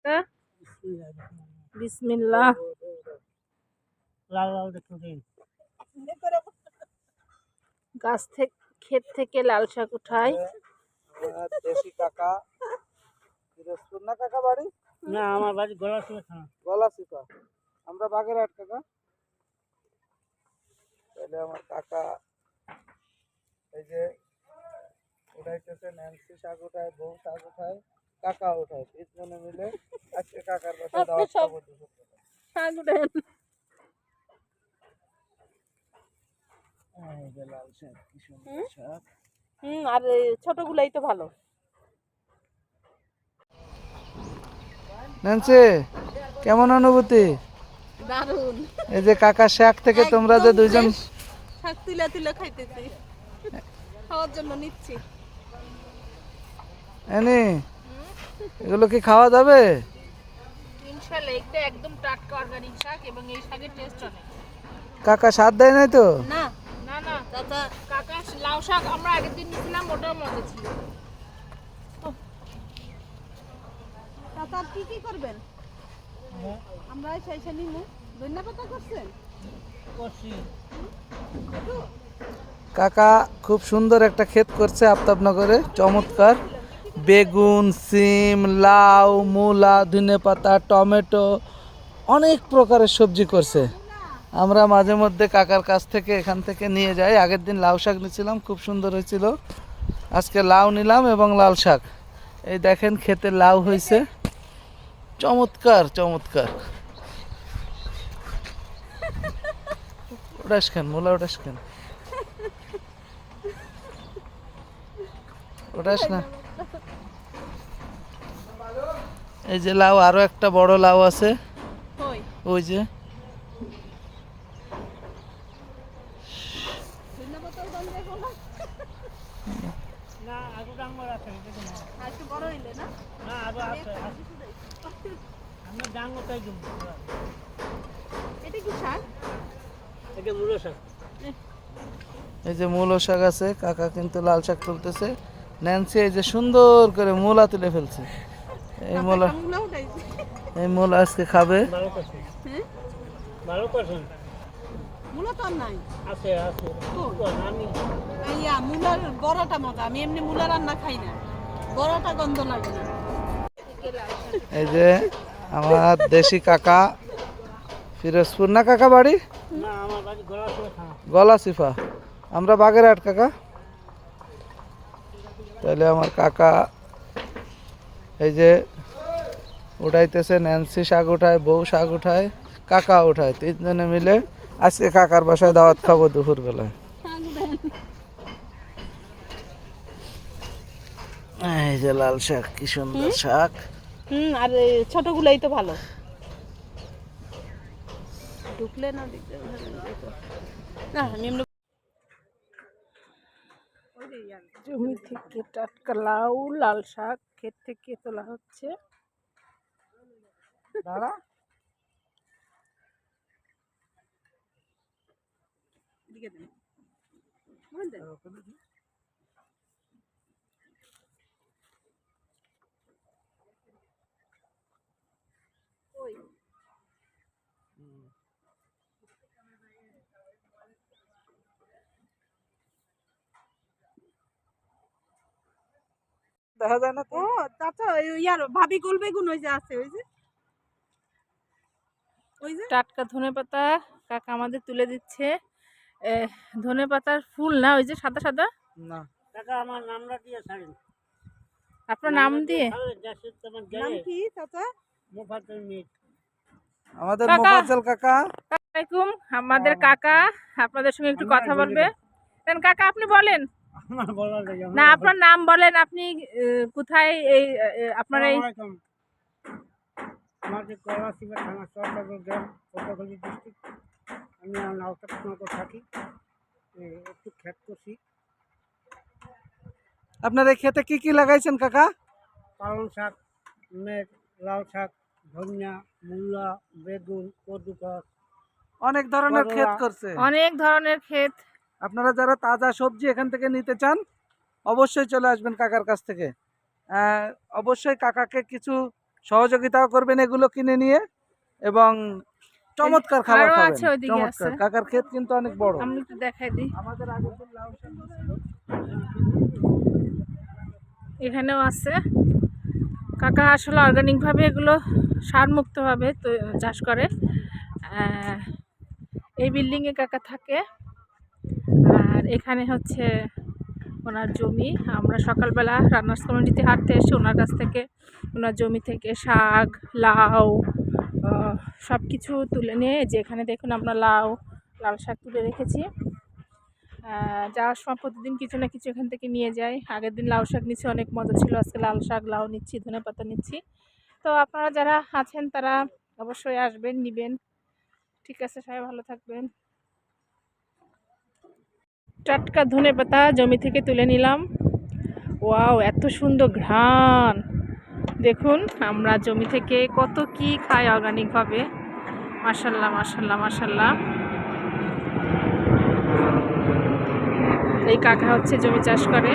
কাকা? বিসমিল্লাহ। গাছ থেকে ক্ষেত থেকে লাল শাক উঠাই। দেশি কাকা পিরোজপুর না কাকা বাড়ি? না, আমার বাড়ি গলাচিপা। আমরা বাগেরহাট কাকা। তাহলে আমার কাকা এই যে উঠাইতেছে, ন্যান্সি শাক উঠায়, বউ শাক উঠায়, কাকা উঠায়, তিনজনে মিলে আজকে কাকার বাসায় দাওয়াত খাবো। শাক উঠেন। এই যে লাল শাক, কি সুন্দর শাক। আর ছোটগুলাই তো ভালো। ন্যান্সি, কেমন অনুভূতি? দারুন। এই যে কাকা শাক থেকে তোমরা যে দুইজন শাক তুলে তুলে খাইতেছি, খাওয়ার জন্য নিচ্ছি। এনি এগুলো কি খাওয়া যাবে? ইনশাআল্লাহ, এটা একদম টাটকা অর্গানিক শাক এবং এই শাকের টেস্ট অনেক। কাকা স্বাদ দেয় নাই তো? না না না দাদা, কাকা লাউ শাক আমরা আগের দিন নিয়েছিলাম, ওটাও মজা ছিল। কাকা কি কি করবেন? আমরা শেষে নিমু। ধন্যবাদ করছেন। করছি। কাকা খুব সুন্দর একটা ক্ষেত করছে আফতাবনগরে, চমৎকার। বেগুন, সিম, লাউ, মূলা, ধনেপাতা, টমেটো, অনেক প্রকারের সবজি করছে। আমরা মাঝে মধ্যে কাকার কাছ থেকে এখান থেকে নিয়ে যাই। আগের দিন লাউ শাক নিয়েছিলাম, খুব সুন্দর হয়েছিল। আজকে লাউ নিলাম এবং লাল শাক। এই দেখেন ক্ষেতে লাউ হয়েছে, চমৎকার চমৎকার। ওটাস খান, মূলা ওটাস খান, ওটাস না। এই যে লাউ, আরো একটা বড় লাউ আছে ওই যে। এই যে মূলো শাক আছে, কাকা কিন্তু লাল শাক তুলতেছে। ন্যান্সি এই যে সুন্দর করে মূলা তুলে ফেলছে। এই মূলা আজকে খাবে। এই যে আমার দেশি কাকা, পিরোজপুর না কাকা বাড়ি? গলাচিপা। আমরা বাগেরহাট কাকা। তাহলে আমার কাকা এই যে উঠাইতেছে, ন্যান্সি শাক উঠায়, বউ শাক উঠায়, কাকা উঠায়, তিনজনে মিলে আজকে কাকার বাসায় দাওয়াত খাবো দুপুর বেলায়। এই যে লাল শাক, কি সুন্দর শাক। আর ছোটগুলাই তো ভালো। ঢুকলে না জমি থেকে টাটকা লাউ, লাল শাক ক্ষেত থেকে তোলা হচ্ছে। দাঁড়া, দেখা যায় না তো। ও চাচা, ইয়ার ভাবি গোল বেগুন ওই যে আছে, ওই যে টাটকা ধনেপাতা কাকা আমাদের তুলে দিচ্ছে। ধনেপাতার ফুল না, ওই যে সাদা সাদা। না কাকা, আমার নামটা দিয়ে ছাড়েন। আপনার নাম দিয়ে? নাম কি চাচা? মুফাজ্জল মির। আমাদের মুফাজ্জল কাকা। আসসালামু আলাইকুম। আমাদের কাকা আপনাদের সঙ্গে একটু কথা বলবে। কাকা আপনি বলেন না, আপনার নাম বলেন, আপনি কোথায় এই আপনার এই আমাদের গলাচিপা থানা, চরনগর গ্রাম, পটুয়াখালী ডিস্ট্রিক্ট। আমি আফতাবনগর থাকি, একটু ক্ষেত করছি। আপনার এই ক্ষেতে কি কি লাগাইছেন কাকা? পালং শাক, মেঘ, লাউ শাক, ধনিয়া, মূলা, বেগুন, কদু গাছ, অনেক ধরনের ক্ষেত করছে। অনেক ধরনের ক্ষেত। আপনারা যারা তাজা সবজি এখান থেকে নিতে চান অবশ্যই চলে আসবেন কাকার কাছ থেকে। অবশ্যই কাকাকে কিছু সহযোগিতাও করবেন এগুলো কিনে নিয়ে, এবং চমৎকার খাবার আরো খাবেন। আছে, ওইদিকে চমৎকার, আছে। কাকার ক্ষেত কিন্তু অনেক বড়। আমি একটু দেখাই দিই, আমাদের আগের দিন লাউ শাক ছিল। এখানেও আছে। কাকা আসলে অর্গানিক ভাবে এগুলো সারমুক্ত ভাবে তো চাষ করে। এই বিল্ডিং এ কাকা থাকে, আর এখানে হচ্ছে ওনার জমি। আমরা সকালবেলা রান্নার্স কমিউনিটিতে হাঁটতে এসে ওনার কাছ থেকে, ওনার জমি থেকে শাক, লাউ সব কিছু তুলে নিয়ে, যেখানে দেখুন আমরা লাল শাক তুলে রেখেছি। যাওয়ার সময় প্রতিদিন কিছু না কিছু এখান থেকে নিয়ে যাই। আগের দিন লাউ শাক নিচ্ছি, অনেক মজা ছিল। আজকে লাল শাক, লাউ নিচ্ছি, ধনেপাতা নিচ্ছি। তো আপনারা যারা আছেন তারা অবশ্যই আসবেন, নিবেন। ঠিক আছে, সবাই ভালো থাকবেন। টাটকা ধনেপাতা জমি থেকে তুলে নিলাম। ওয়াও, এত সুন্দর ঘ্রাণ! দেখুন আমরা জমি থেকে কত কি খাই অর্গানিক ভাবে। মাশাল্লাহ মাশাল্লাহ মাশাল্লাহ। এই কাকা হচ্ছে জমি চাষ করে।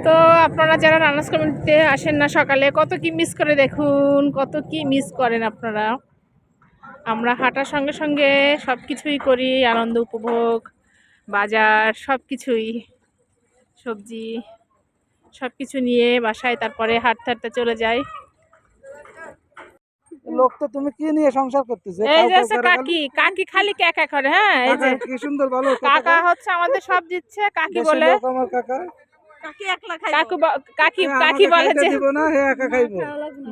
তো আপনারা যারা রান্নার্স কমিউনিটিতে আসেন না সকালে, কত কি মিস করে দেখুন, কত কি মিস করেন আপনারা। আমরা হাঁটার সঙ্গে সঙ্গে সব কিছুই করি, আনন্দ উপভোগ, বাজার সব কিছুই, সবজি সব কিছু নিয়ে বাসায় তারপরে হাঁটতে হাঁটতে চলে যাই। লোক তো তুমি কি নিয়ে সংসার করতেছে? এই যে কাকি, কাকি খালি ক্যাকা করে। হ্যাঁ, এই যে কি সুন্দর ভালো কাকা হচ্ছে আমাদের সব দিচ্ছে। কাকি বলে আমার কাকা, কাকি কাকি বলে যে দিব না, হে একা খাইবো।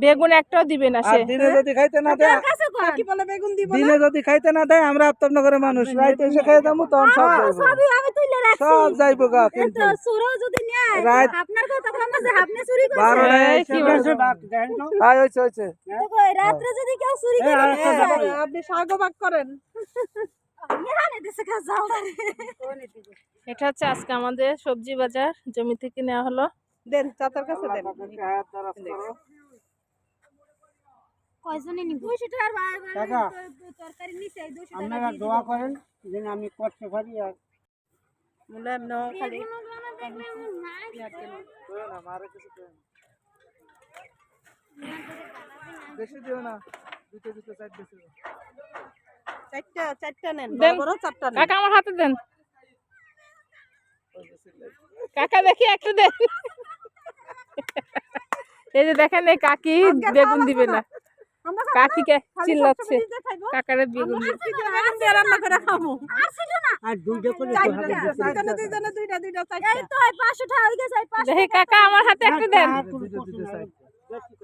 বেগুন একটাও দিবে না সে। দিনে যদি খাইতে না দেয়, কাকি বলে বেগুন দিব না। দিনে যদি খাইতে না দেয়, আমরা আফতাবনগরের মানুষ রাইতে এসে খেয়ে যাবো, তখন সব যাইবো, সবই আমি তুইলে রাখছি। সব যাইবো গা। কিন্তু তো সুরও যদি নেয়, রাত আপনার কথা কম আছে, আপনি চুরি করছেন। 12টায় এই এসে কি বসে আয় হইছে হইছে। তো কই, রাত্রে যদি কেউ চুরি করে নেয়, আপনি শাকবাগ করেন। এখানে দেশে কাজ যাও না রে। এটা হচ্ছে আজকে আমাদের সবজি বাজার, জমি থেকে নেওয়া হলো। দেন চাচার কাছে দেন। কয়জনে নিব? 200 টাকার তরকারি নিছে, 200 টাকা আপনারা দোয়া করেন যেন আমি করতে পারি। আর মুলায়ম নাও খালি। বেশি দিও না, দুটো দুটো চার বেশি দিও। চারটা নেন, বড় চারটা নেন। কাকা আমার হাতে দেন। কাকা দেখি একটু দেন। এই যে দেখেন, এই কাকি বেগুন দিবে না। কাকিকে চিল্লাচ্ছে, কাকারে বেগুন দিবে। রান্না করে খাবো। আর দুইটা করে এই তো 500 টাকা হয়ে গেছে, 500 দেখি কাকা আমার হাতে একটু দেন।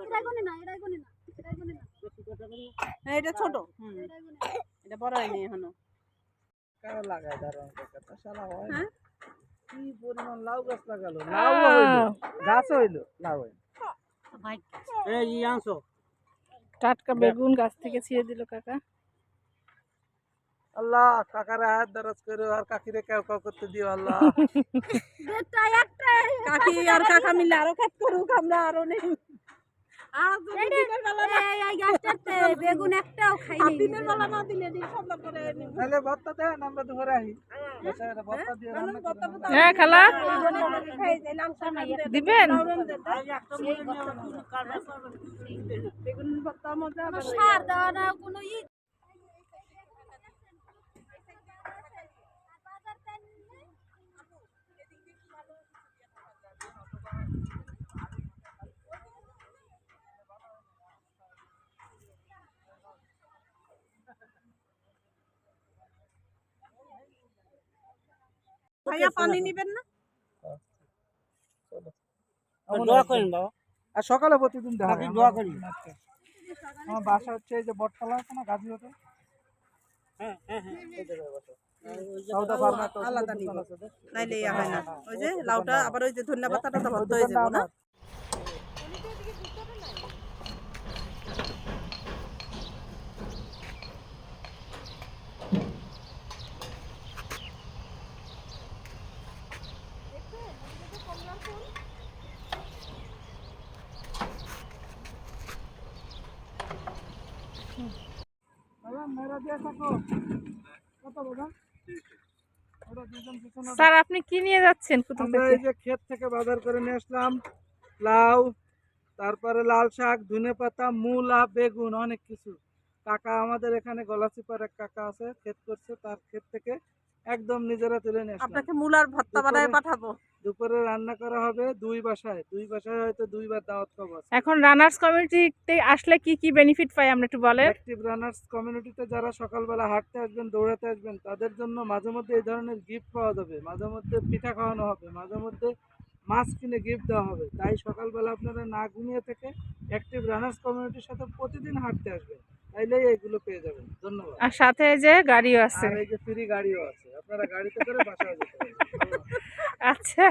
এটা গুনে না, এটা গুনে না, এটা গুনে না। এটা ছোট, এটা বড় হয়নি এখনো। কারা লাগায় দাঁড়ান কাকা, শালা হয় না। কি পরিমাণ লাউ গাছ লাগালো, লাউ হইলো, গাছ হইলো, লাউ হইলো। এই আনছো টাটকা বেগুন গাছ থেকে ছিঁড়ে দিল কাকা। আল্লাহ, কাকারে হাত দরজ করো, আর কাকিরে কেউ কেউ করতে দিও আল্লাহ। দুটা একটাই। কাকি আর কাকা মিলে আরো কাজ করুক, আমরা আরো নেই। এই গাছটাতে বেগুন একটাও খাইনি। দিনের বেলা না দিলে দিন সন্ধ্যা করে তাহলে ভর্তা দেন, আমরা দুপুরে আহি। বসায় ভর্তা দিয়ে রান্না করে। হ্যাঁ খালা দিবেন। সার দেওয়া না কোনো ভাইয়া পানি নিবেন না? দোয়া করেন বাবা। আর সকালে প্রতিদিন দেখা আপনি দোয়া করি। আমার বাসা হচ্ছে এই যে বটতলা আছে না, গাজীপুরে। হ্যাঁ হ্যাঁ হ্যাঁ এই জায়গায় বাসা। সৌদা ফার্মা তো আলাদা ওষুধের নিব। দোকান আছে, দেখছো? নাইলে ইয়া হয় না। ওই যে লাউটা আবার ওই যে ধনিয়া পাতাটা তো ভর্তা হয়ে যাবে না? বাবা, মেরা দিয়ে থাকো। কত বাবা? ওটা দুজন পিছনে। স্যার আপনি কি নিয়ে যাচ্ছেন কুতুব আমরা থেকে? এই যে ক্ষেত থেকে বাজার করে নিয়ে আসলাম, লাউ, তারপরে লাল শাক, ধনেপাতা, মূলা, বেগুন, অনেক কিছু। কাকা আমাদের এখানে গলাচিপার এক কাকা আছে, ক্ষেত করছে, তার ক্ষেত থেকে একদম নিজেরা তুলে নিয়ে আসলাম। আপনাকে মূলার ভর্তা বানায় পাঠাবো। দুপুরে রান্না করা হবে দুই বাসায় হয়তো দুইবার দাওয়াত খাবো। এখন রানার্স কমিউনিটিতে আসলে কি কি বেনিফিট পাই আমরা একটু বলেন। অ্যাক্টিভ রানার্স কমিউনিটিতে যারা সকালবেলা হাঁটতে আসবেন, দৌড়াতে আসবেন, তাদের জন্য মাঝে মধ্যে এই ধরনের গিফট পাওয়া যাবে, মাঝে মধ্যে পিঠা খাওয়ানো হবে, মাঝে মধ্যে মাছ কিনে গিফট দেওয়া হবে। তাই সকালবেলা আপনারা না ঘুমিয়ে থেকে অ্যাক্টিভ রানার্স কমিউনিটির সাথে প্রতিদিন হাঁটতে আসবেন, তাইলেই এইগুলো পেয়ে যাবেন। ধন্যবাদ। আর সাথে যে গাড়িও আছে। আর এই যে ফ্রি গাড়িও আছে, আপনারা গাড়িতে করে বাসায় যেতে পারবেন। আচ্ছা।